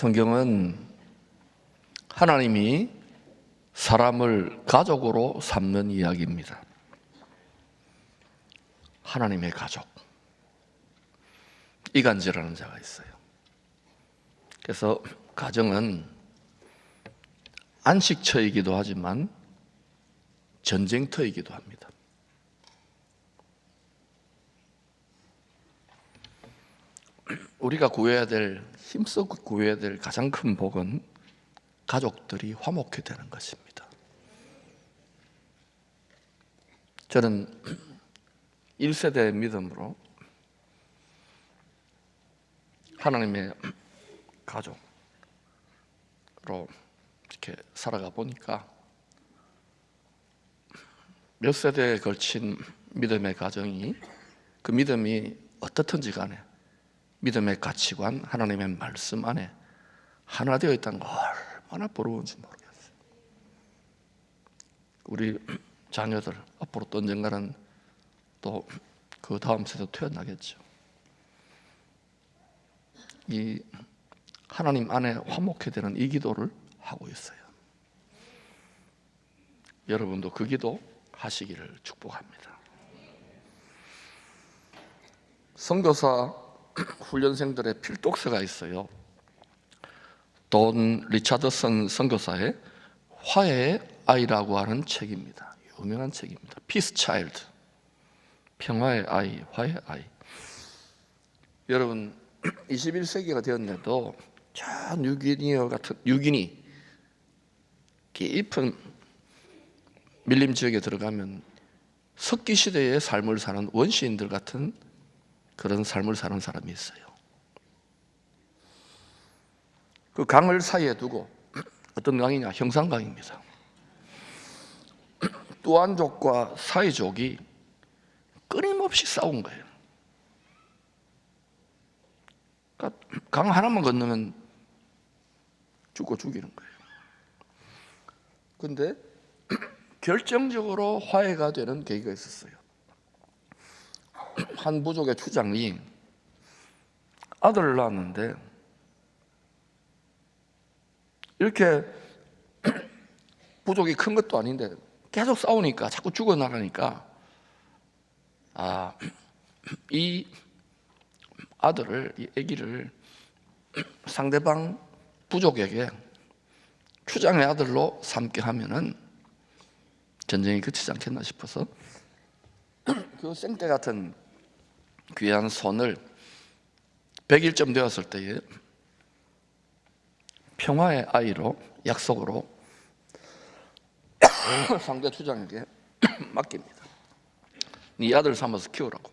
성경은 하나님이 사람을 가족으로 삼는 이야기입니다. 하나님의 가족. 이간질하는 자가 있어요. 그래서 가정은 안식처이기도 하지만 전쟁터이기도 합니다. 우리가 힘써 구해야 될 가장 큰 복은 가족들이 화목해 되는 것입니다. 저는 1세대 믿음으로 하나님의 가족으로 이렇게 살아가 보니까 몇 세대에 걸친 믿음의 가정이 그 믿음이 어떻든지 간에 믿음의 가치관, 하나님의 말씀 안에 하나 되어 있다는 거 얼마나 부러운지 모르겠어요. 우리 자녀들 앞으로 또 언젠가는 또 그 다음 세대 태어나겠죠. 이 하나님 안에 화목해 되는 이 기도를 하고 있어요. 여러분도 그 기도 하시기를 축복합니다. 선교사 훈련생들의 필독서가 있어요. 돈 리차드슨 선교사의 화해의 아이라고 하는 책입니다. 유명한 책입니다. 피스 차일드, 평화의 아이, 화해의 아이. 여러분 21세기가 되었는데도 저 뉴기니 깊은 밀림 지역에 들어가면 석기 시대의 삶을 사는 원시인들 같은 그런 삶을 사는 사람이 있어요. 그 강을 사이에 두고, 어떤 강이냐? 형산강입니다. 뚜안족과 사이족이 끊임없이 싸운 거예요. 그러니까 강 하나만 건너면 죽고 죽이는 거예요. 그런데 결정적으로 화해가 되는 계기가 있었어요. 한 부족의 추장이 아들을 낳았는데 이렇게 부족이 큰 것도 아닌데 계속 싸우니까, 자꾸 죽어나가니까 이 아들을, 이 아기를 상대방 부족에게 추장의 아들로 삼게 하면은 전쟁이 그치지 않겠나 싶어서 그 생떼 같은 귀한 손을 100일쯤 되었을 때에 평화의 아이로, 약속으로 상대 추장에게 맡깁니다. 네 아들 삼아서 키우라고.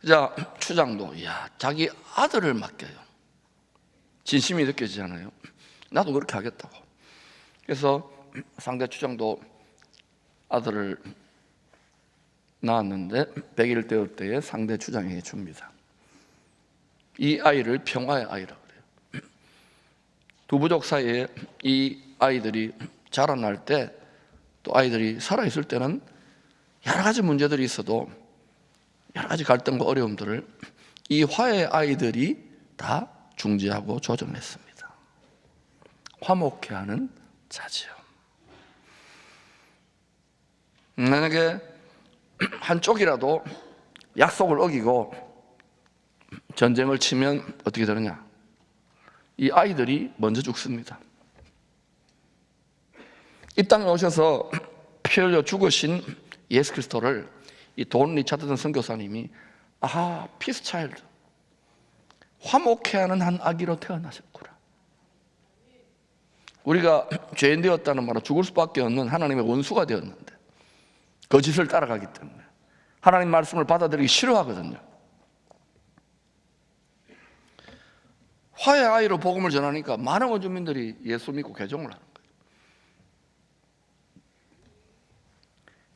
자, 추장도 자기 아들을 맡겨요. 진심이 느껴지잖아요. 나도 그렇게 하겠다고. 그래서 상대 추장도 아들을 낳았는데 100일 되었을 때에 상대 추장에게 줍니다. 이 아이를 평화의 아이라고 그래요. 두 부족 사이에 이 아이들이 자라날 때, 또 아이들이 살아있을 때는 여러 가지 문제들이 있어도 여러 가지 갈등과 어려움들을 이 화해의 아이들이 다 중재하고 조정했습니다. 화목해 하는 자지요. 만약에 한쪽이라도 약속을 어기고 전쟁을 치면 어떻게 되느냐? 이 아이들이 먼저 죽습니다. 이 땅에 오셔서 피 흘려 죽으신 예수 그리스도를 이 돈 리차드슨 선교사님이 피스 차일드, 화목해하는 한 아기로 태어나셨구나. 우리가 죄인 되었다는 말은 죽을 수밖에 없는 하나님의 원수가 되었는데 거짓을 따라가기 때문에 하나님 말씀을 받아들이기 싫어하거든요. 화해 아이로 복음을 전하니까 많은 원주민들이 예수 믿고 개종을 하는 거예요.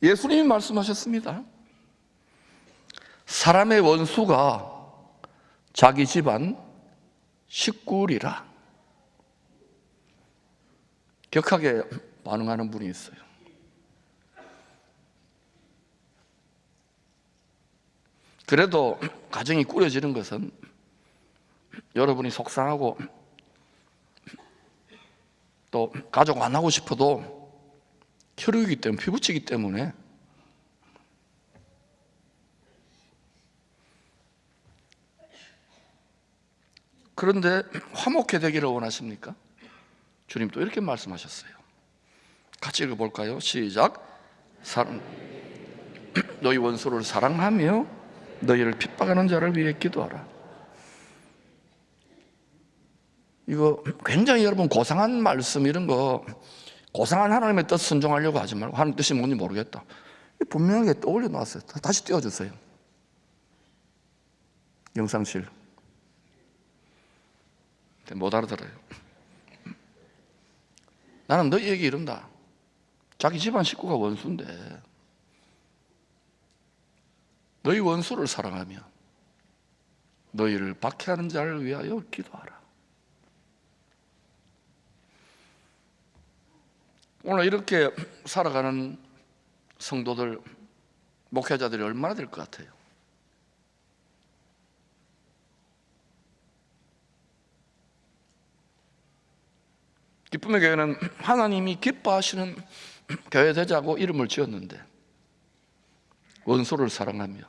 예수님이 말씀하셨습니다. 사람의 원수가 자기 집안 식구리라. 격하게 반응하는 분이 있어요. 그래도 가정이 꾸려지는 것은 여러분이 속상하고 또 가족 안 하고 싶어도 혈육이기 때문에, 피부치기 때문에 그런데 화목해 되기를 원하십니까? 주님 또 이렇게 말씀하셨어요. 같이 읽어볼까요? 시작. 너희 원수를 사랑하며 너희를 핍박하는 자를 위해 기도하라. 이거 굉장히 여러분 고상한 말씀, 이런 거 고상한 하나님의 뜻 순종하려고 하지 말고, 하나님 뜻이 뭔지 모르겠다, 분명하게 떠올려 놨어요. 다시 띄워주세요. 영상실 못 알아들어요. 나는 너희에게 이른다. 자기 집안 식구가 원수인데 너희 원수를 사랑하며 너희를 박해하는 자를 위하여 기도하라. 오늘 이렇게 살아가는 성도들, 목회자들이 얼마나 될 것 같아요? 기쁨의 교회는 하나님이 기뻐하시는 교회 되자고 이름을 지었는데 원수를 사랑하며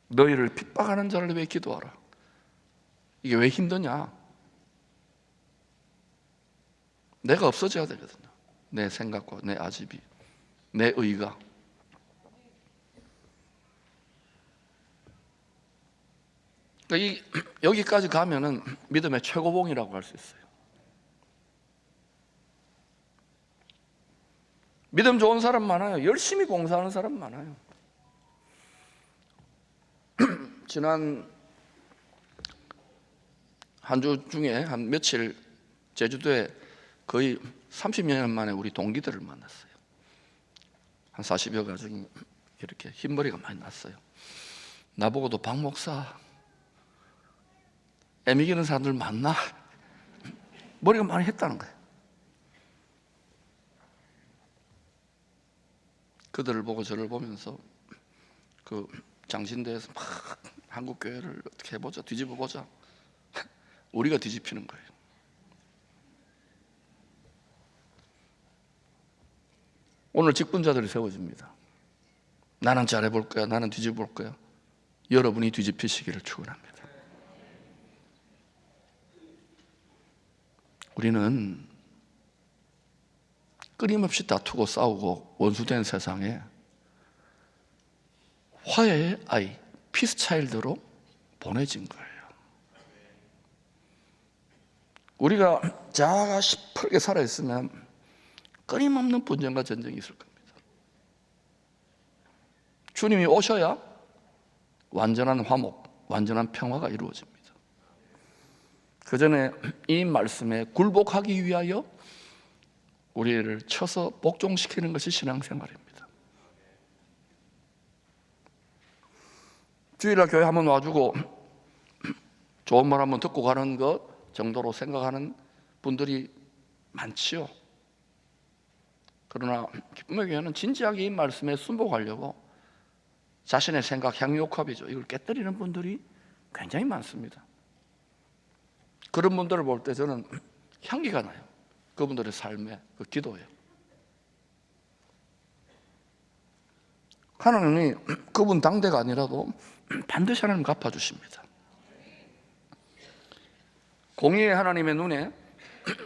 너희를 핍박하는 자를 위해 기도하라. 이게 왜 힘드냐? 내가 없어져야 되거든요. 내 생각과 내 아집이, 내 의가. 여기까지 가면은 믿음의 최고봉이라고 할 수 있어요. 믿음 좋은 사람 많아요. 열심히 봉사하는 사람 많아요. 지난 한 주 중에 한 며칠 제주도에 거의 30년 만에 우리 동기들을 만났어요. 한 40여 가정이 이렇게 흰머리가 많이 났어요. 나보고도 박 목사, 애미기는 사람들 많나? 머리가 많이 했다는 거예요. 그들을 보고 저를 보면서 그 장신대에서 막 한국 교회를 어떻게 해보자, 뒤집어 보자. 우리가 뒤집히는 거예요. 오늘 직분자들이 세워집니다. 나는 잘해볼 거야, 나는 뒤집어볼 거야. 여러분이 뒤집히시기를 축원합니다. 우리는 끊임없이 다투고 싸우고 원수된 세상에 화해의 아이, 피스 차일드로 보내진 거예요. 우리가 자아가 시퍼렇게 살아있으면 끊임없는 분쟁과 전쟁이 있을 겁니다. 주님이 오셔야 완전한 화목, 완전한 평화가 이루어집니다. 그 전에 이 말씀에 굴복하기 위하여 우리를 쳐서 복종시키는 것이 신앙생활입니다. 주일날 교회 한번 와주고 좋은 말 한번 듣고 가는 것 정도로 생각하는 분들이 많지요. 그러나 기쁨의 교회는 진지하게 이 말씀에 순복하려고 자신의 생각, 향유옥합이죠, 이걸 깨뜨리는 분들이 굉장히 많습니다. 그런 분들을 볼 때 저는 향기가 나요. 그분들의 삶의 그 기도예요. 하나님이 그분 당대가 아니라도 반드시 하나님 갚아주십니다. 공의의 하나님의 눈에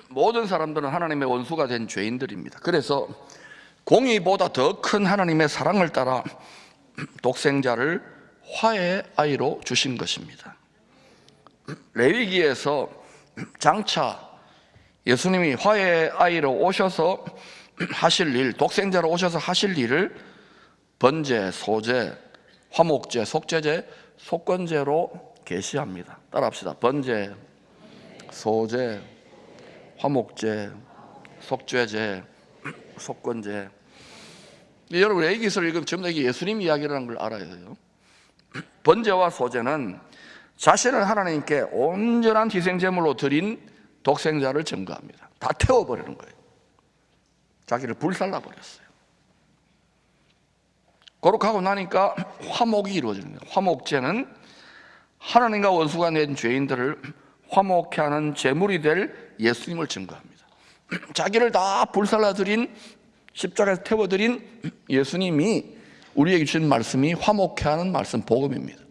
모든 사람들은 하나님의 원수가 된 죄인들입니다. 그래서 공의보다 더 큰 하나님의 사랑을 따라 독생자를 화해의 아이로 주신 것입니다. 레위기에서 장차 예수님이 화해의 아이로 오셔서 하실 일, 독생자로 오셔서 하실 일을 번제, 소제, 화목제, 속죄제, 속건제로 계시합니다. 따라합시다. 번제, 소제, 화목제, 속죄제, 속건제. 여러분 레위기서를 읽으면 전부 다 이게 예수님 이야기라는 걸 알아야 돼요. 번제와 소제는 자신을 하나님께 온전한 희생제물로 드린 독생자를 증거합니다. 다 태워버리는 거예요. 자기를 불살라버렸어요. 거룩하고 나니까 화목이 이루어지는 거예요. 화목제는 하나님과 원수가 낸 죄인들을 화목케 하는 제물이 될 예수님을 증거합니다. 자기를 다 불살라드린, 십자가에서 태워드린 예수님이 우리에게 주신 말씀이 화목케 하는 말씀, 복음입니다.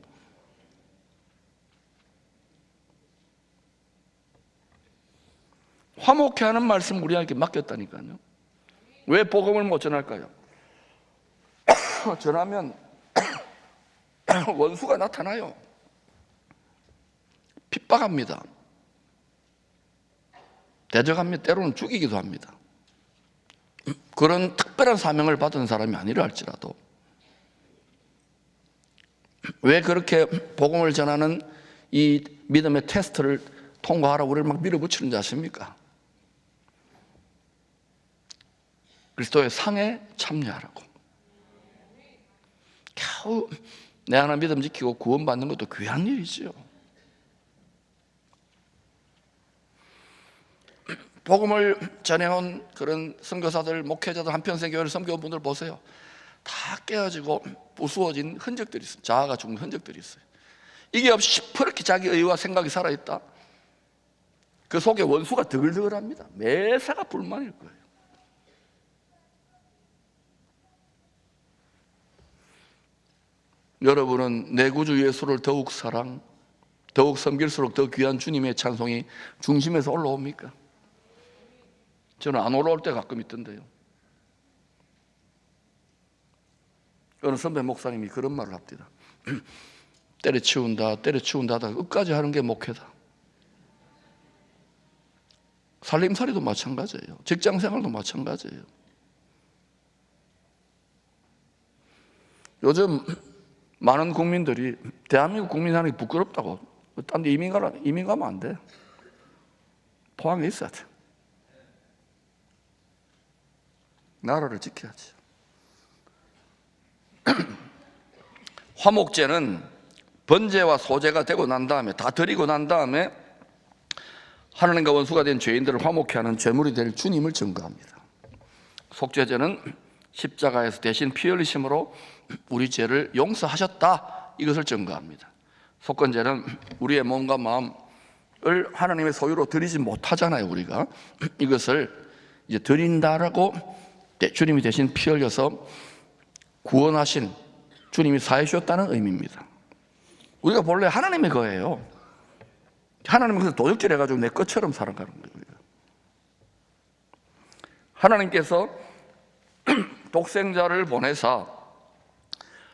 화목케 하는 말씀 우리에게 맡겼다니까요. 왜 복음을 못 전할까요? 전하면 원수가 나타나요. 핍박합니다. 대적합니다. 때로는 죽이기도 합니다. 그런 특별한 사명을 받은 사람이 아니라 할지라도 왜 그렇게 복음을 전하는 이 믿음의 테스트를 통과하라고 우리를 막 밀어붙이는지 아십니까? 그리스도의 상에 참여하라고. 겨우 내 하나 믿음 지키고 구원받는 것도 귀한 일이지요. 복음을 전해온 그런 선교사들, 목회자들, 한평생 교회를 섬겨온 분들 보세요. 다 깨어지고 부수어진 흔적들이 있어요. 자아가 죽은 흔적들이 있어요. 이게 없이 시퍼렇게 자기 의와 생각이 살아있다. 그 속에 원수가 드글드글합니다. 매사가 불만일 거예요. 여러분은 내 구주 예수를 더욱 사랑, 더욱 섬길수록 더 귀한 주님의 찬송이 중심에서 올라옵니까? 저는 안 올라올 때 가끔 있던데요. 어느 선배 목사님이 그런 말을 합니다. 때려치운다 하다가 끝까지 하는 게 목회다. 살림살이도 마찬가지예요. 직장생활도 마찬가지예요. 요즘 많은 국민들이 대한민국 국민 하는 게 부끄럽다고, 딴 데 이민 가면 안 돼. 포항에 있어야 돼. 나라를 지켜야지. 화목제는 번제와 소제가 되고 난 다음에, 다 드리고 난 다음에 하나님과 원수가 된 죄인들을 화목케 하는 제물이 될 주님을 증거합니다. 속죄제는 십자가에서 대신 피 흘리심으로 우리 죄를 용서하셨다, 이것을 증거합니다. 속건제는 우리의 몸과 마음을 하나님의 소유로 드리지 못하잖아요. 우리가 이것을 이제 드린다라고 주님이 대신 피 흘려서 구원하신 주님이 사해 주셨다는 의미입니다. 우리가 본래 하나님의 거예요. 하나님은 그래서 도적질 해가지고 내 것처럼 살아가는 거예요. 하나님께서 독생자를 보내사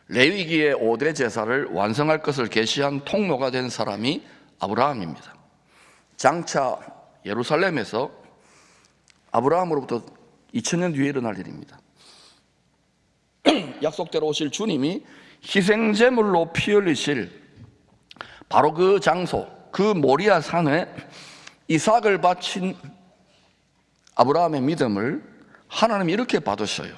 레위기의 5대 제사를 완성할 것을 계시한 통로가 된 사람이 아브라함입니다. 장차 예루살렘에서 아브라함으로부터 2000년 뒤에 일어날 일입니다. 약속대로 오실 주님이 희생제물로 피 흘리실 바로 그 장소, 그 모리아 산에 이삭을 바친 아브라함의 믿음을 하나님이 이렇게 받으셔요.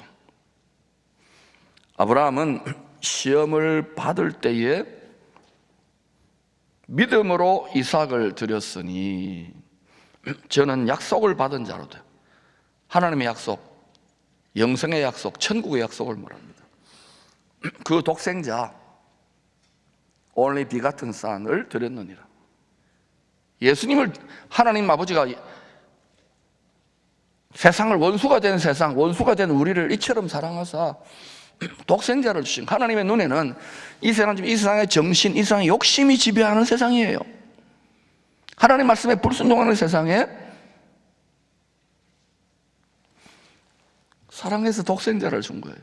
아브라함은 시험을 받을 때에 믿음으로 이삭을 드렸으니 저는 약속을 받은 자로 돼. 하나님의 약속, 영생의 약속, 천국의 약속을 말합니다. 그 독생자 only begotten son을 드렸느니라. 예수님을 하나님 아버지가 세상을 원수가 된 세상, 원수가 된 우리를 이처럼 사랑하사 독생자를 주신, 하나님의 눈에는 이 세상의 정신, 이 세상의 욕심이 지배하는 세상이에요. 하나님 말씀에 불순종하는 세상에 사랑해서 독생자를 준 거예요.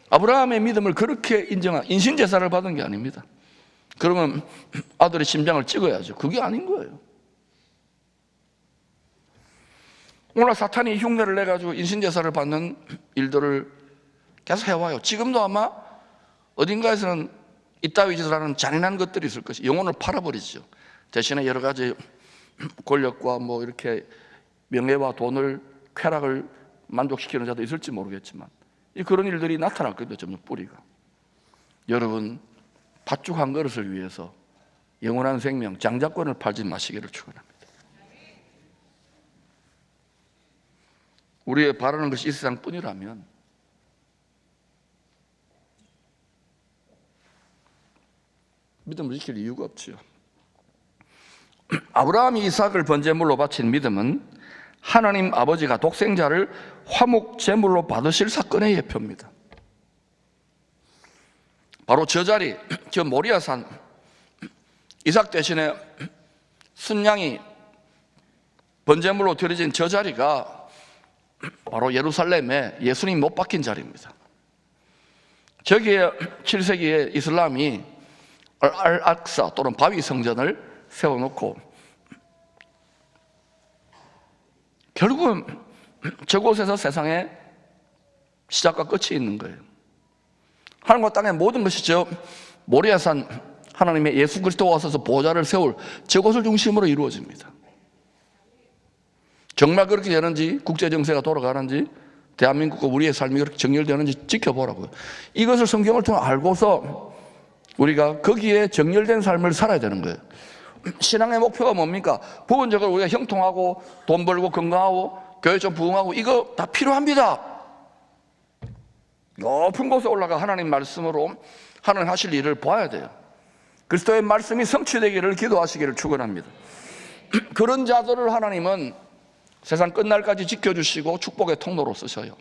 아브라함의 믿음을 그렇게 인정한, 인신제사를 받은 게 아닙니다. 그러면 아들의 심장을 찍어야죠. 그게 아닌 거예요. 오늘 사탄이 흉내를 내가지고 인신제사를 받는 일들을 계속 해와요. 지금도 아마 어딘가에서는 이따위 짓을 하는 잔인한 것들이 있을 것이, 영혼을 팔아버리죠. 대신에 여러 가지 권력과 뭐 이렇게 명예와 돈을, 쾌락을 만족시키는 자도 있을지 모르겠지만 그런 일들이 나타날 거예요. 점점 뿌리가. 여러분, 팥죽 한 그릇을 위해서 영원한 생명, 장자권을 팔지 마시기를 축원합니다. 우리의 바라는 것이 이 세상뿐이라면 믿음을 지킬 이유가 없지요. 아브라함이 이삭을 번제물로 바친 믿음은 하나님 아버지가 독생자를 화목 제물로 받으실 사건의 예표입니다. 바로 저 자리, 저 모리아산, 이삭 대신에 순양이 번제물로 드려진 저 자리가 바로 예루살렘에 예수님 못 박힌 자리입니다. 저기에 7세기에 이슬람이 알악사 또는 바위 성전을 세워놓고 결국은 저곳에서 세상의 시작과 끝이 있는 거예요. 하늘과 땅의 모든 것이 저 모리아산 하나님의 예수 그리스도가 와서 보좌를 세울 저곳을 중심으로 이루어집니다. 정말 그렇게 되는지, 국제 정세가 돌아가는지, 대한민국과 우리의 삶이 그렇게 정렬되는지 지켜보라고요. 이것을 성경을 통해 알고서 우리가 거기에 정렬된 삶을 살아야 되는 거예요. 신앙의 목표가 뭡니까? 부분적으로 우리가 형통하고 돈 벌고 건강하고 교회 좀 부흥하고 이거 다 필요합니다. 높은 곳에 올라가 하나님 말씀으로 하나님 하실 일을 봐야 돼요. 그리스도의 말씀이 성취되기를 기도하시기를 축원합니다. 그런 자들을 하나님은 세상 끝날까지 지켜주시고 축복의 통로로 쓰셔요.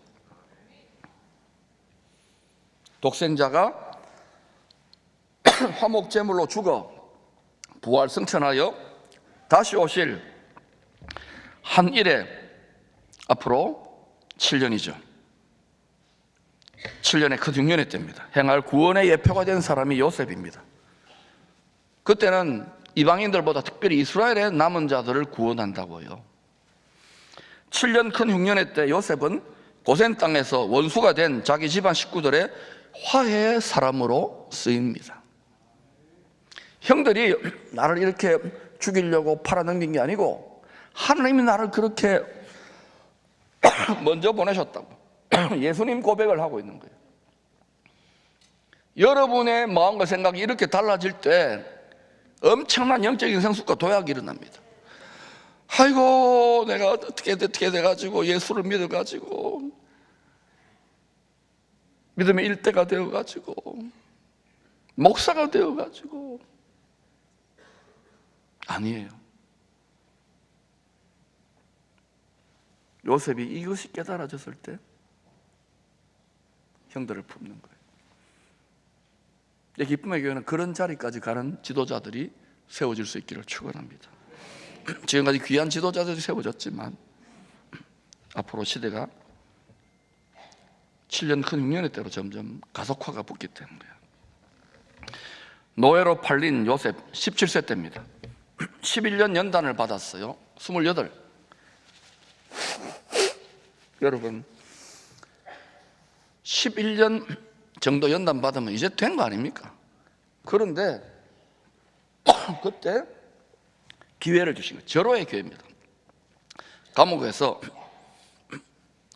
독생자가 화목제물로 죽어 부활 승천하여 다시 오실 한 일에 앞으로 7년이죠. 7년의 큰 흉년의 때입니다. 행할 구원의 예표가 된 사람이 요셉입니다. 그때는 이방인들보다 특별히 이스라엘의 남은 자들을 구원한다고요. 7년 큰 흉년의 때 요셉은 고센 땅에서 원수가 된 자기 집안 식구들의 화해의 사람으로 쓰입니다. 형들이 나를 이렇게 죽이려고 팔아넘긴 게 아니고 하나님이 나를 그렇게 먼저 보내셨다고 예수님 고백을 하고 있는 거예요. 여러분의 마음과 생각이 이렇게 달라질 때 엄청난 영적인 성숙과 도약이 일어납니다. 아이고 내가 어떻게 돼가지고 예수를 믿어가지고 믿음의 일대가 되어가지고 목사가 되어가지고 아니에요. 요셉이 이것이 깨달아졌을 때 형들을 품는 거예요. 기쁨의 교회는 그런 자리까지 가는 지도자들이 세워질 수 있기를 축원합니다. 지금까지 귀한 지도자들이 세워졌지만 앞으로 시대가 7년 큰 흉년의 때로 점점 가속화가 붙기 때문이에요. 노예로 팔린 요셉 17세 때입니다. 11년 연단을 받았어요. 28. 여러분 11년 정도 연단 받으면 이제 된 거 아닙니까? 그런데 그때 기회를 주신 거예요. 절호의 기회입니다. 감옥에서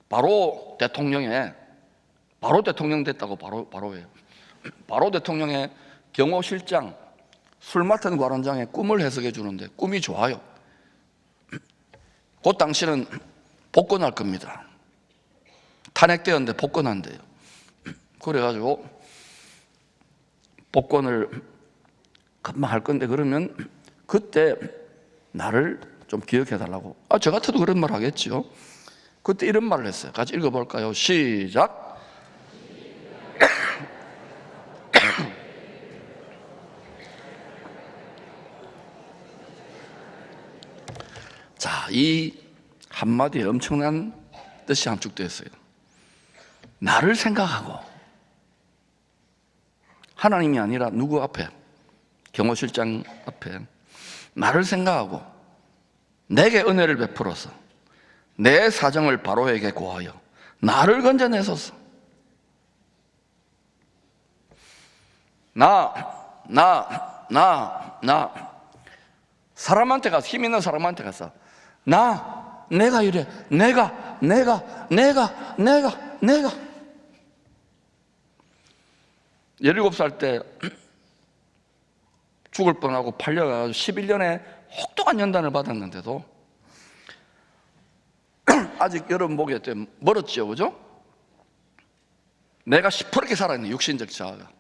바로 대통령 됐다고 바로예요. 바로 대통령의 경호실장 술 맡은 관원장의 꿈을 해석해 주는데 꿈이 좋아요. 그 당시는 복권할 겁니다. 탄핵되었는데 복권한대요. 그래가지고 복권을 금방 할 건데 그러면 그때 나를 좀 기억해 달라고. 저 같아도 그런 말 하겠죠. 그때 이런 말을 했어요. 같이 읽어볼까요? 시작. 자, 이 한마디에 엄청난 뜻이 함축되었어요. 나를 생각하고 하나님이 아니라 누구 앞에, 경호실장 앞에 나를 생각하고 내게 은혜를 베풀어서 내 사정을 바로에게 고하여 나를 건져내소서. 사람한테 가서, 힘 있는 사람한테 가서 내가 이래, 내가 17살 때 죽을 뻔하고 팔려가지고 11년에 혹독한 연단을 받았는데도 아직 여러분 보기에 멀었죠, 그죠? 내가 시퍼렇게 살아있는 육신적 자아가.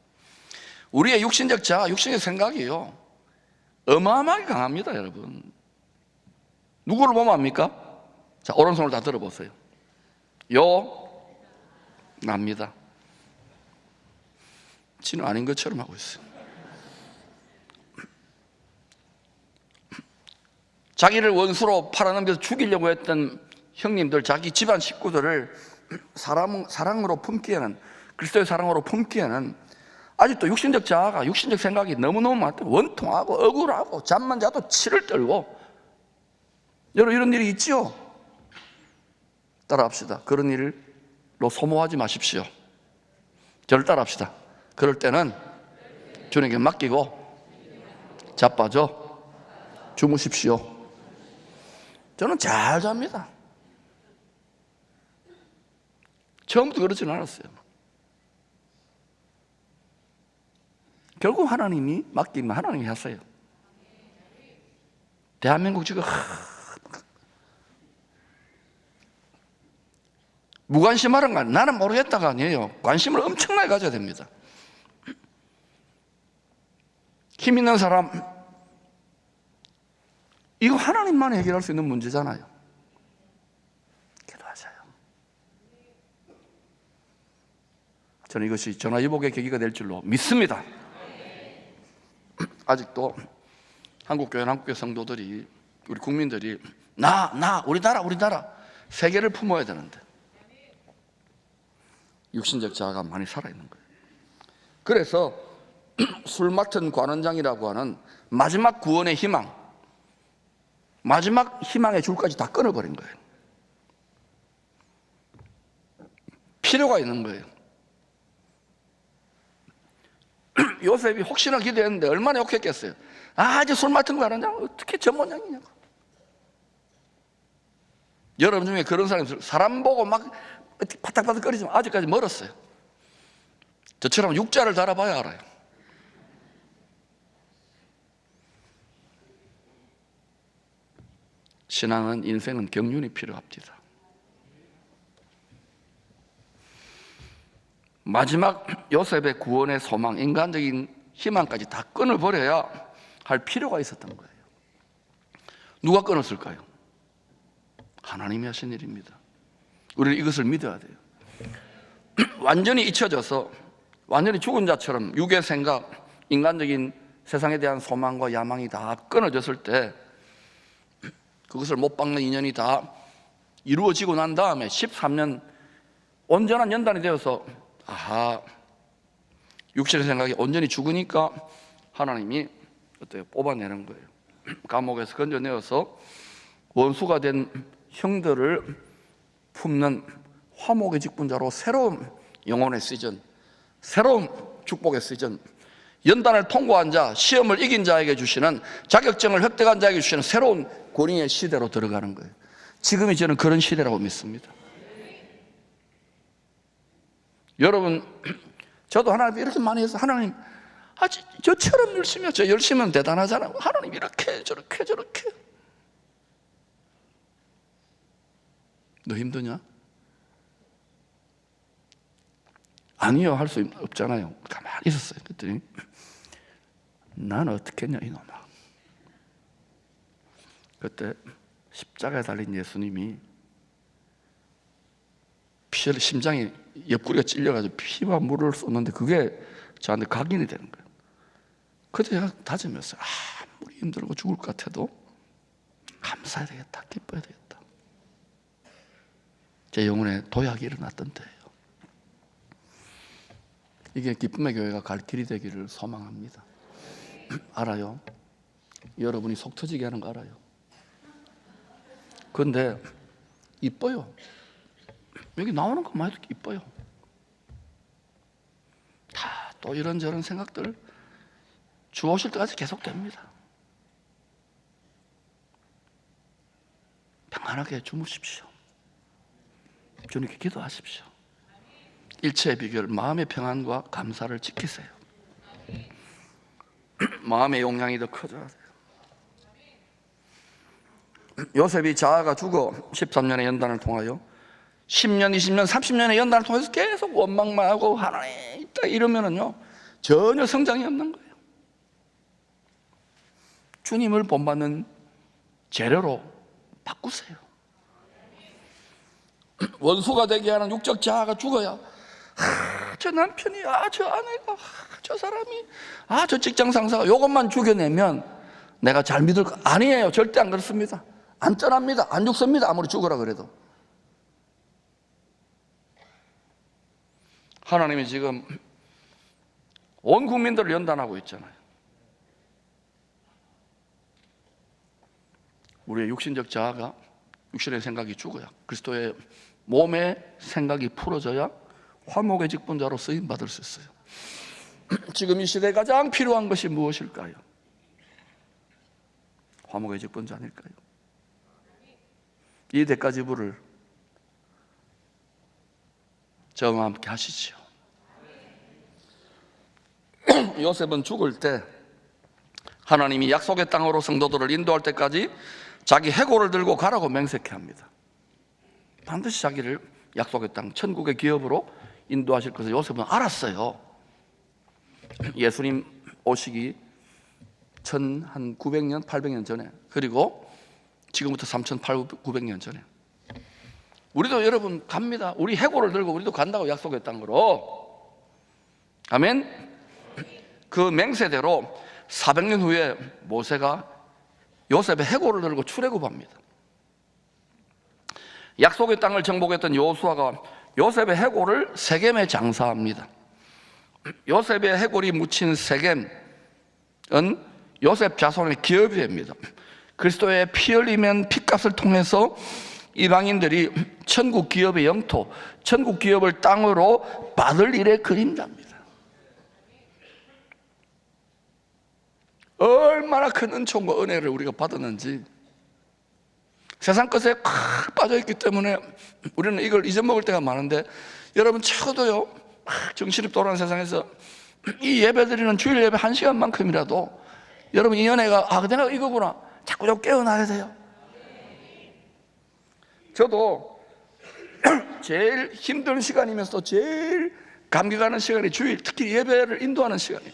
우리의 육신적 자아, 육신적 생각이요, 어마어마하게 강합니다, 여러분. 누구를 보면 압니까? 자, 오른손을 다 들어보세요. 납니다. 지는 아닌 것처럼 하고 있어요. 자기를 원수로 팔아넘겨서 죽이려고 했던 형님들, 자기 집안 식구들을 사랑으로 품기에는, 그리스도의 사랑으로 품기에는 아직도 육신적 자아가, 육신적 생각이 너무너무 많다. 원통하고 억울하고 잠만 자도 치를 떨고. 여러분, 이런 일이 있죠? 따라합시다. 그런 일로 소모하지 마십시오. 저를 따라합시다. 그럴 때는 주님께 맡기고 자빠져 주무십시오. 저는 잘 잡니다. 처음부터 그러지는 않았어요. 결국 하나님이 맡기면 하나님이 하세요. 대한민국 지금 무관심하는 건 나는 모르겠다가 아니에요. 관심을 엄청나게 가져야 됩니다. 힘 있는 사람, 이거 하나님만 해결할 수 있는 문제잖아요. 기도하세요. 저는 이것이 전화위복의 계기가 될 줄로 믿습니다. 아직도 한국교회, 한국교회 성도들이, 우리 국민들이 우리나라 세계를 품어야 되는데 육신적 자아가 많이 살아있는 거예요. 그래서 술 맡은 관원장이라고 하는 마지막 구원의 희망, 마지막 희망의 줄까지 다 끊어버린 거예요. 필요가 있는 거예요. 요셉이 혹시나 기도했는데 얼마나 욕했겠어요. 이제 술 맡은 관원장 어떻게 전문장이냐고. 여러분 중에 그런 사람 보고 막 바닥바닥거리지만 아직까지 멀었어요. 저처럼 육자를 달아봐야 알아요. 신앙은, 인생은 경륜이 필요합니다. 마지막 요셉의 구원의 소망, 인간적인 희망까지 다 끊어버려야 할 필요가 있었던 거예요. 누가 끊었을까요? 하나님이 하신 일입니다. 우리는 이것을 믿어야 돼요. 완전히 잊혀져서 완전히 죽은 자처럼 육의 생각, 인간적인 세상에 대한 소망과 야망이 다 끊어졌을 때, 그것을 못 박는 인연이 다 이루어지고 난 다음에 13년 온전한 연단이 되어서 육신의 생각이 온전히 죽으니까 하나님이 뽑아내는 거예요. 감옥에서 건져내어서 원수가 된 형들을 품는 화목의 직분자로 새로운 영혼의 시즌, 새로운 축복의 시즌, 연단을 통과한 자, 시험을 이긴 자에게 주시는, 자격증을 획득한 자에게 주시는 새로운 권위의 시대로 들어가는 거예요. 지금이 저는 그런 시대라고 믿습니다. 여러분, 저도 하나님 이렇게 많이 해서 하나님, 저처럼 열심히 하죠. 열심히 하면 대단하잖아요. 하나님 이렇게 저렇게 너 힘드냐? 아니요, 할 수 없잖아요. 가만히 있었어요. 그랬더니 난 어떻게 했냐 이놈아. 그때 십자가에 달린 예수님이 심장이 옆구리가 찔려가지고 피와 물을 쏟는데 그게 저한테 각인이 되는 거예요. 그때 제가 다짐했어요. 아무리 힘들고 죽을 것 같아도 감사해야 되겠다, 기뻐야 되겠다. 제 영혼에 도약이 일어났던 때예요. 이게 기쁨의 교회가 갈 길이 되기를 소망합니다. 알아요? 여러분이 속 터지게 하는 거 알아요? 그런데 이뻐요. 여기 나오는 것만 해도 이뻐요. 다 또 이런저런 생각들 주 오실 때까지 계속됩니다. 평안하게 주무십시오. 주님께 기도하십시오. 일체의 비결, 마음의 평안과 감사를 지키세요. 마음의 용량이 더 커져야 돼요. 요셉이 자아가 죽어 13년의 연단을 통하여 10년, 20년, 30년의 연단을 통해서 계속 원망만 하고 하나님 있다 이러면은요, 전혀 성장이 없는 거예요. 주님을 본받는 재료로 바꾸세요. 원수가 되게 하는 육적 자아가 죽어야 저 남편이, 저 아내가, 저 사람이, 저 직장 상사가 이것만 죽여내면 내가 잘 믿을 거 아니에요. 절대 안 그렇습니다. 안 떠납니다. 안 죽습니다. 아무리 죽으라 그래도. 하나님이 지금 온 국민들을 연단하고 있잖아요. 우리의 육신적 자아가, 육신의 생각이 죽어야, 그리스도의 몸의 생각이 풀어져야 화목의 직분자로 쓰임받을 수 있어요. 지금 이 시대에 가장 필요한 것이 무엇일까요? 화목의 직분자 아닐까요? 이 대가지불을 저와 함께 하시지요. 요셉은 죽을 때 하나님이 약속의 땅으로 성도들을 인도할 때까지 자기 해골을 들고 가라고 맹세케 합니다. 반드시 자기를 약속의 땅, 천국의 기업으로 인도하실 것을 요셉은 알았어요. 예수님 오시기 1900년, 800년 전에, 그리고 지금부터 3800년 전에 우리도 여러분 갑니다. 우리 해골을 들고 우리도 간다고, 약속의 땅으로. 아멘. 그 맹세대로 400년 후에 모세가 요셉의 해골을 들고 출애굽합니다. 약속의 땅을 정복했던 여호수아가 요셉의 해골을 세겜에 장사합니다. 요셉의 해골이 묻힌 세겜은 요셉 자손의 기업이 됩니다. 그리스도의 피 흘리면 피값을 통해서 이방인들이 천국 기업의 영토, 천국 기업을 땅으로 받을 일의 그림자입니다. 얼마나 큰 은총과 은혜를 우리가 받았는지. 세상 것에 콱 빠져있기 때문에 우리는 이걸 잊어먹을 때가 많은데, 여러분 적어도요, 정신이 돌아가는 세상에서 이 예배 드리는 주일 예배 1시간만큼이라도 여러분 이 은혜가, 내가 이거구나, 자꾸 깨어나야 돼요. 저도 제일 힘든 시간이면서도 제일 감기 가는 시간이 주일, 특히 예배를 인도하는 시간이에요.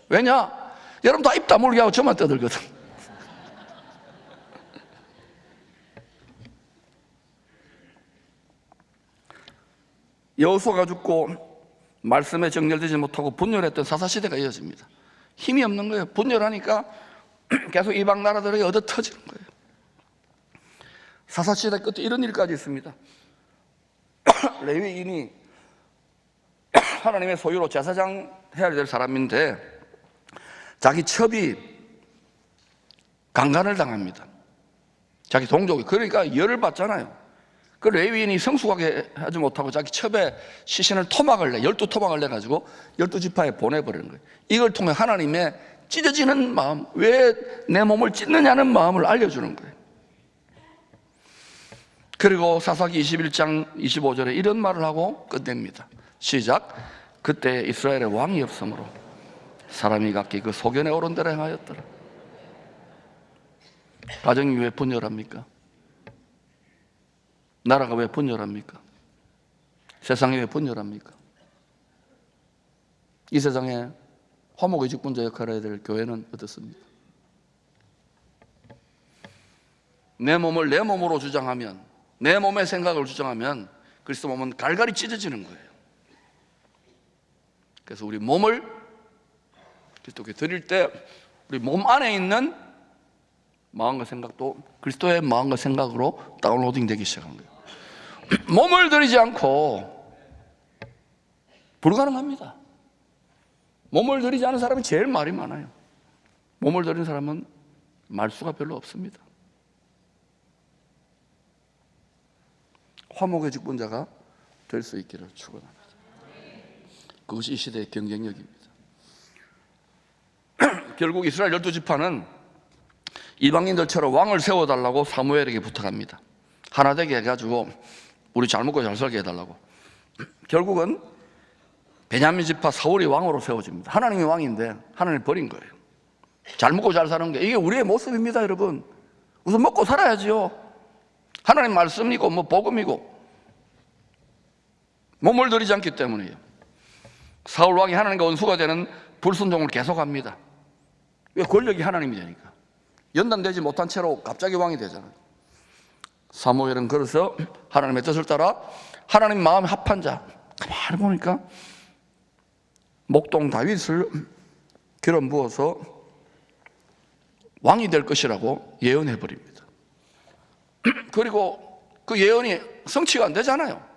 왜냐? 여러분 다 입 다물게 하고 저만 떠들거든. 여호수아가 죽고 말씀에 정렬되지 못하고 분열했던 사사시대가 이어집니다. 힘이 없는 거예요. 분열하니까 계속 이방 나라들에게 얻어 터지는 거예요. 사사시대 끝에 이런 일까지 있습니다. 레위인이 하나님의 소유로 제사장 해야 될 사람인데 자기 첩이 강간을 당합니다. 자기 동족이. 그러니까 열을 받잖아요. 그 레위인이 성숙하게 하지 못하고 자기 첩에 시신을 토막을 내, 12토막을 내가지고 12지파에 보내버리는 거예요. 이걸 통해 하나님의 찢어지는 마음, 왜 내 몸을 찢느냐는 마음을 알려주는 거예요. 그리고 사사기 21장 25절에 이런 말을 하고 끝냅니다. 시작. 그때 이스라엘에 왕이 없으므로 사람이 각기 그 소견에 오른 대로 행하였더라. 가정이 왜 분열합니까? 나라가 왜 분열합니까? 세상이 왜 분열합니까? 이 세상에 화목의 직분자 역할을 해야 될 교회는 어떻습니까? 내 몸을 내 몸으로 주장하면, 내 몸의 생각을 주장하면 그리스도 몸은 갈갈이 찢어지는 거예요. 그래서 우리 몸을 그리스도께 드릴 때 우리 몸 안에 있는 마음과 생각도 그리스도의 마음과 생각으로 다운로딩 되기 시작한 거예요. 몸을 드리지 않고 불가능합니다. 몸을 드리지 않은 사람이 제일 말이 많아요. 몸을 드리는 사람은 말수가 별로 없습니다. 화목의 직분자가 될 수 있기를 축원합니다. 그것이 이 시대의 경쟁력입니다. 결국 이스라엘 12지파는 이방인들처럼 왕을 세워달라고 사무엘에게 부탁합니다. 하나 되게 해가지고 우리 잘 먹고 잘 살게 해달라고. 결국은 베냐민 지파 사울이 왕으로 세워집니다. 하나님이 왕인데 하나님을 버린 거예요. 잘 먹고 잘 사는 게 이게 우리의 모습입니다. 여러분, 우선 먹고 살아야지요. 하나님 말씀이고 복음이고 몸을 들이지 않기 때문이에요. 사울 왕이 하나님과 원수가 되는 불순종을 계속합니다. 왜? 권력이 하나님이 되니까. 연단되지 못한 채로 갑자기 왕이 되잖아요. 사무엘은 그래서 하나님의 뜻을 따라 하나님 마음에 합한 자, 가만히 보니까 목동 다윗을 기름 부어서 왕이 될 것이라고 예언해 버립니다. 그리고 그 예언이 성취가 안 되잖아요.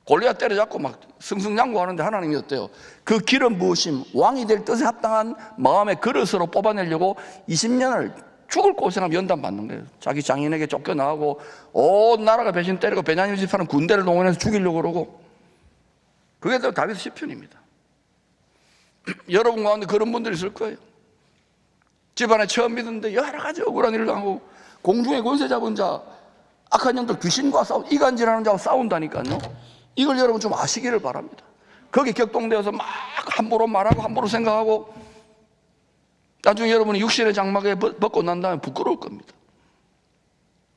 골리앗 때려잡고 막 승승장구하는데 하나님이 어때요? 그 기름 부으심, 왕이 될 뜻에 합당한 마음의 그릇으로 뽑아내려고 20년을 죽을 고생하면 연단 받는 거예요. 자기 장인에게 쫓겨나가고 온 나라가 배신 때리고 베냐민 지파는 군대를 동원해서 죽이려고 그러고, 그게 또 다윗 시편입니다. 여러분 가운데 그런 분들이 있을 거예요. 집안에 처음 믿었는데 여러 가지 억울한 일을 당하고 공중의 권세 잡은 자, 악한 영들 귀신과 싸우, 이간질하는 자와 싸운다니까요. 이걸 여러분 좀 아시기를 바랍니다. 거기 격동되어서 막 함부로 말하고 함부로 생각하고 나중에 여러분이 육신의 장막에 벗고 난 다음에 부끄러울 겁니다.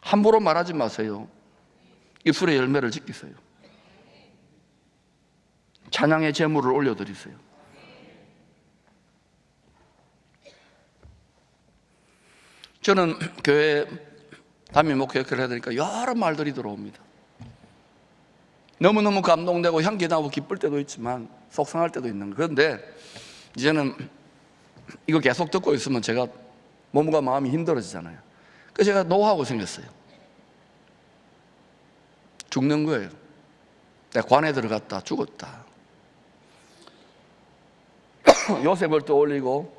함부로 말하지 마세요. 입술의 열매를 지키세요. 찬양의 제물을 올려드리세요. 저는 교회 담임 목회 역할을 해야 되니까 여러 말들이 들어옵니다. 너무너무 감동되고 향기 나고 기쁠 때도 있지만 속상할 때도 있는 거예요. 그런데 이제는 이거 계속 듣고 있으면 제가 몸과 마음이 힘들어지잖아요. 그래서 제가 노하우가 생겼어요. 죽는 거예요. 내가 관에 들어갔다 죽었다. 요셉을 떠올리고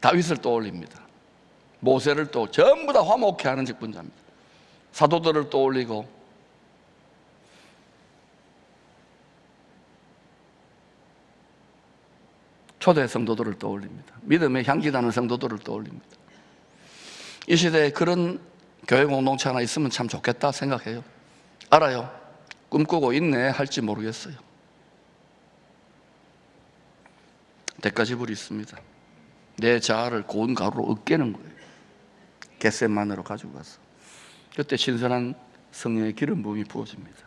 다윗을 떠올립니다. 모세를 또 전부 다 화목해하는 직분자입니다. 사도들을 떠올리고 초대 성도들을 떠올립니다. 믿음의 향기 나는 성도들을 떠올립니다. 이 시대에 그런 교회 공동체 하나 있으면 참 좋겠다 생각해요. 알아요. 꿈꾸고 있네 할지 모르겠어요. 대가지불이 있습니다. 내 자아를 고운 가루로 으깨는 거예요. 겟세만으로 가지고 가서. 그때 신선한 성령의 기름 부음이 부어집니다.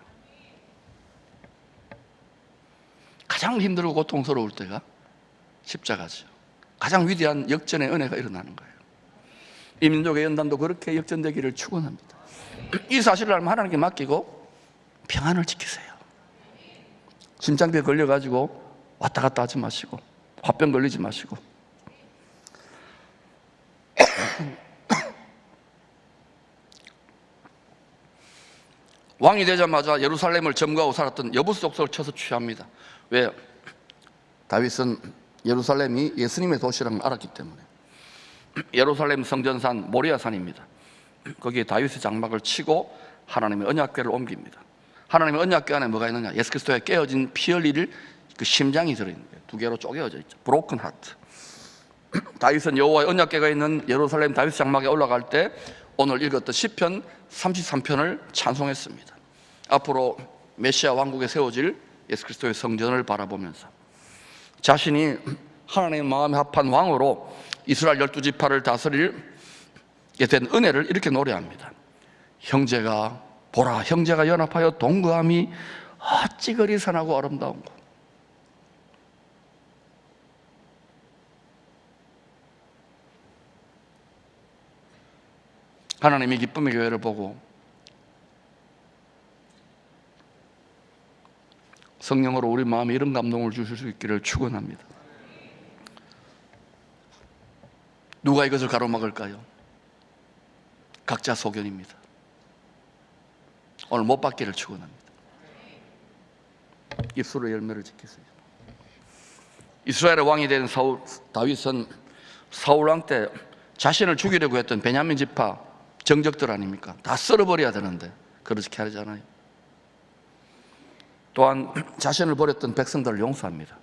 가장 힘들고 고통스러울 때가 십자가죠. 가장 위대한 역전의 은혜가 일어나는 거예요. 이 민족의 연단도 그렇게 역전되기를 축원합니다. 이 사실을 알면 하나님께 맡기고 평안을 지키세요. 심장병에 걸려가지고 왔다 갔다 하지 마시고 화병 걸리지 마시고 왕이 되자마자 예루살렘을 점거하고 살았던 여부스 족속을 쳐서 취합니다. 왜? 다윗은 예루살렘이 예수님의 도시라는 걸 알았기 때문에. 예루살렘 성전산 모리아산입니다. 거기에 다윗의 장막을 치고 하나님의 언약궤를 옮깁니다. 하나님의 언약궤 안에 뭐가 있느냐? 예수 그리스도의 깨어진 피 흘릴 그 심장이 들어있는 거예요. 두 개로 쪼개어져 있죠. 브로큰 하트. 다윗은 여호와의 언약궤가 있는 예루살렘 다윗 장막에 올라갈 때 오늘 읽었던 시편 33편을 찬송했습니다. 앞으로 메시아 왕국에 세워질 예수 그리스도의 성전을 바라보면서 자신이 하나님의 마음에 합한 왕으로 이스라엘 12지파를 다스리게 된 은혜를 이렇게 노래합니다. 형제가 보라, 형제가 연합하여 동거함이 어찌 그리 선하고 아름다운고. 하나님이 기쁨의 교회를 보고 성령으로 우리 마음에 이런 감동을 주실 수 있기를 축원합니다. 누가 이것을 가로막을까요? 각자 소견입니다. 오늘 못 받기를 축원합니다. 입술의 열매를 지키세요. 이스라엘의 왕이 된 다윗은 사울 왕 때 자신을 죽이려고 했던 베냐민 지파 정적들 아닙니까? 다 썰어버려야 되는데 그렇게 하잖아요. 또한 자신을 버렸던 백성들을 용서합니다.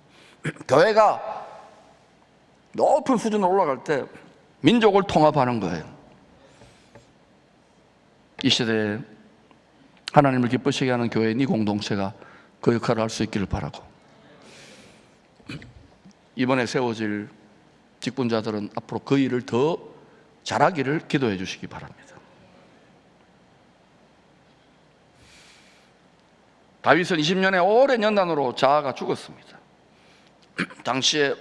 교회가 높은 수준으로 올라갈 때 민족을 통합하는 거예요. 이 시대에 하나님을 기쁘시게 하는 교회인 이 공동체가 그 역할을 할 수 있기를 바라고, 이번에 세워질 직분자들은 앞으로 그 일을 더 잘하기를 기도해 주시기 바랍니다. 다윗은 20년의 오랜 연단으로 자아가 죽었습니다. 당시에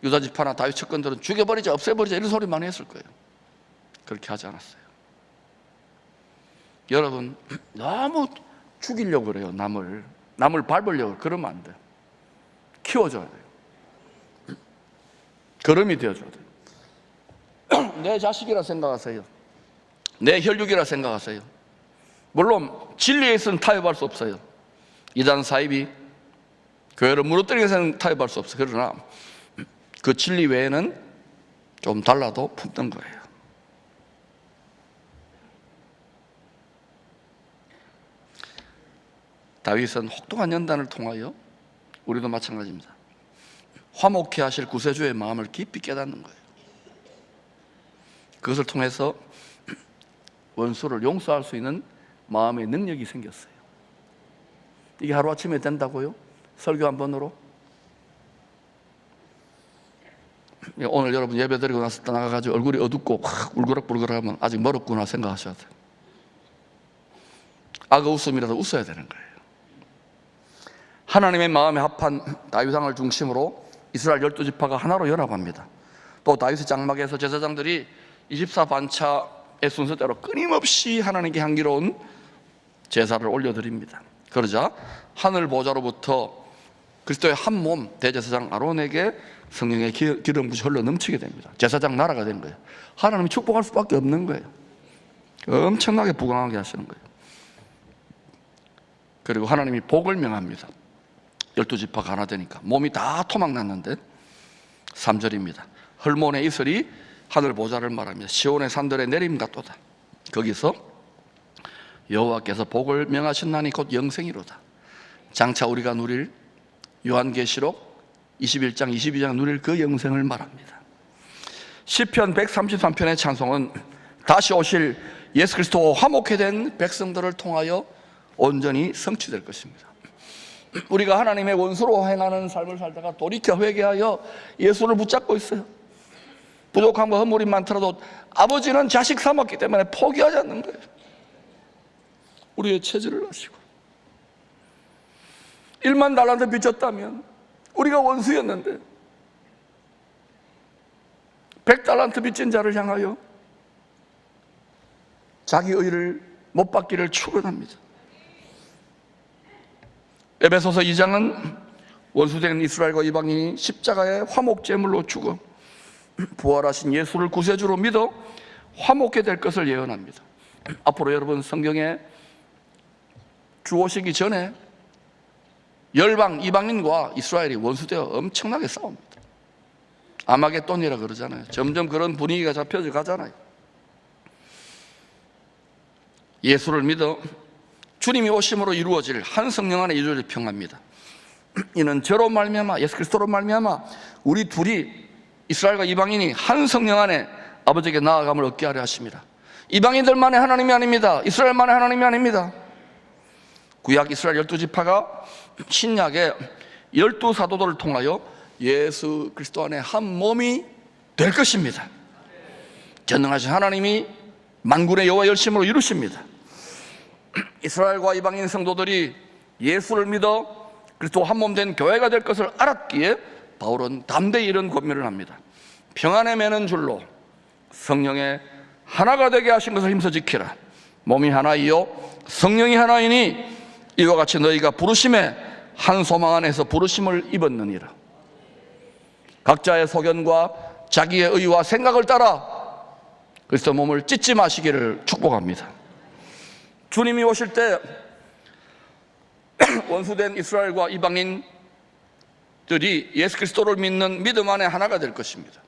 유다 지파나 다윗 측근들은 죽여버리자, 없애버리자 이런 소리 많이 했을 거예요. 그렇게 하지 않았어요. 여러분, 너무 죽이려고 그래요. 남을 밟으려고. 그러면 안 돼요. 키워줘야 돼요. 걸음이 되어줘야 돼요. 내 자식이라 생각하세요. 내 혈육이라 생각하세요. 물론 진리에 있어서는 타협할 수 없어요. 이단 사입이 교회를 무너뜨리는 것은 타협할 수 없어요. 그러나 그 진리 외에는 좀 달라도 품는 거예요. 다윗은 혹독한 연단을 통하여, 우리도 마찬가지입니다, 화목케 하실 구세주의 마음을 깊이 깨닫는 거예요. 그것을 통해서 원수를 용서할 수 있는 마음의 능력이 생겼어요. 이게 하루아침에 된다고요? 설교 한 번으로? 오늘 여러분 예배 드리고 나서 나가가지고 얼굴이 어둡고 확 울그락불그락하면 아직 멀었구나 생각하셔야 돼요. 악어 웃음이라도 웃어야 되는 거예요. 하나님의 마음에 합한 다윗 왕을 중심으로 이스라엘 12지파가 하나로 연합합니다. 또 다윗의 장막에서 제사장들이 24반차의 순서대로 끊임없이 하나님께 향기로운 제사를 올려드립니다. 그러자 하늘 보좌로부터 그리스도의 한 몸 대제사장 아론에게 성령의 기름 부시 흘러 넘치게 됩니다. 제사장 나라가 된 거예요. 하나님이 축복할 수밖에 없는 거예요. 엄청나게 부강하게 하시는 거예요. 그리고 하나님이 복을 명합니다. 12지파가 하나 되니까 몸이 다 토막났는데 3절입니다. 헐몬의 이슬이 하늘 보좌를 말합니다. 시온의 산들에 내림 같도다. 거기서 여호와께서 복을 명하신나니 곧 영생이로다. 장차 우리가 누릴 요한계시록 21장 22장 누릴 그 영생을 말합니다. 시편 133편의 찬송은 다시 오실 예수 그리스도와 화목해 된 백성들을 통하여 온전히 성취될 것입니다. 우리가 하나님의 원수로 행하는 삶을 살다가 돌이켜 회개하여 예수를 붙잡고 있어요. 부족함과 허물이 많더라도 아버지는 자식 삼았기 때문에 포기하지 않는 거예요. 우리의 체질을 아시고 1만 달란트 빚졌다면 우리가 원수였는데 100달란트 빚진 자를 향하여 자기 의를 못 받기를 축원합니다. 에베소서 2장은 원수된 이스라엘과 이방인이 십자가의 화목제물로 죽어 부활하신 예수를 구세주로 믿어 화목게 될 것을 예언합니다. 앞으로 여러분 성경에 주 오시기 전에 열방 이방인과 이스라엘이 원수되어 엄청나게 싸웁니다. 아마겟돈이라 그러잖아요. 점점 그런 분위기가 잡혀져 가잖아요. 예수를 믿어 주님이 오심으로 이루어질 한 성령 안에 이루어질 평화입니다. 이는 저로 말미암아 예수 그리스도로 말미암아 우리 둘이 이스라엘과 이방인이 한 성령 안에 아버지에게 나아감을 얻게 하려 하십니다. 이방인들만의 하나님이 아닙니다. 이스라엘만의 하나님이 아닙니다. 구약 이스라엘 12지파가 신약의 12사도들을 통하여 예수 그리스도 안에 한 몸이 될 것입니다. 전능하신 하나님이 만군의 여호와 열심으로 이루십니다. 이스라엘과 이방인 성도들이 예수를 믿어 그리스도 한 몸 된 교회가 될 것을 알았기에 바울은 담대히 이런 권면을 합니다. 평안에 매는 줄로 성령의 하나가 되게 하신 것을 힘써 지키라. 몸이 하나이요 성령이 하나이니 이와 같이 너희가 부르심에 한 소망 안에서 부르심을 입었느니라. 각자의 소견과 자기의 의와 생각을 따라 그리스도 몸을 찢지 마시기를 축복합니다. 주님이 오실 때 원수된 이스라엘과 이방인들이 예수 그리스도를 믿는 믿음 안에 하나가 될 것입니다.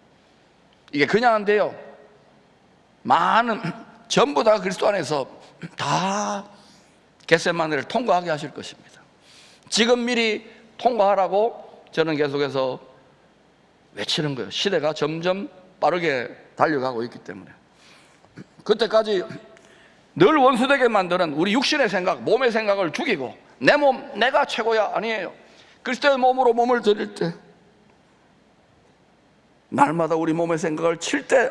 이게 그냥 안 돼요. 많은 전부 다 그리스도 안에서 다 겟세마네를 통과하게 하실 것입니다. 지금 미리 통과하라고 저는 계속해서 외치는 거예요. 시대가 점점 빠르게 달려가고 있기 때문에. 그때까지 늘 원수되게 만드는 우리 육신의 생각, 몸의 생각을 죽이고 내 몸, 내가 최고야 아니에요. 그리스도의 몸으로 몸을 드릴 때 날마다 우리 몸의 생각을 칠 때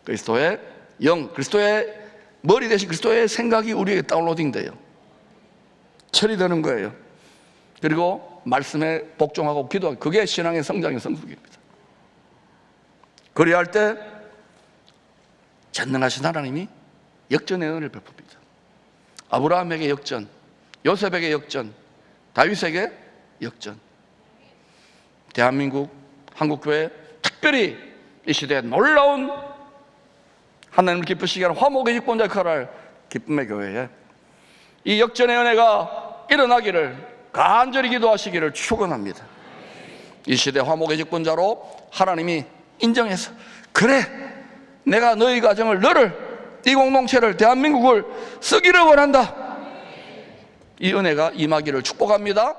그리스도의 영, 그리스도의 머리 대신 그리스도의 생각이 우리에게 다운로딩 돼요. 처리되는 거예요. 그리고 말씀에 복종하고 기도하고, 그게 신앙의 성장의 성숙입니다. 그래야 할 때 전능하신 하나님이 역전의 은혜를 베풉니다. 아브라함에게 역전, 요셉에게 역전, 다윗에게 역전. 대한민국 한국교회, 특별히 이 시대에 놀라운 하나님을 기쁘시게 하는 화목의 직분자 역할을 할 기쁨의 교회에 이 역전의 은혜가 일어나기를 간절히 기도하시기를 축원합니다. 이 시대 화목의 직분자로 하나님이 인정해서, 그래, 내가 너희 가정을, 너를, 이 공동체를, 대한민국을 쓰기를 원한다. 이 은혜가 임하기를 축복합니다.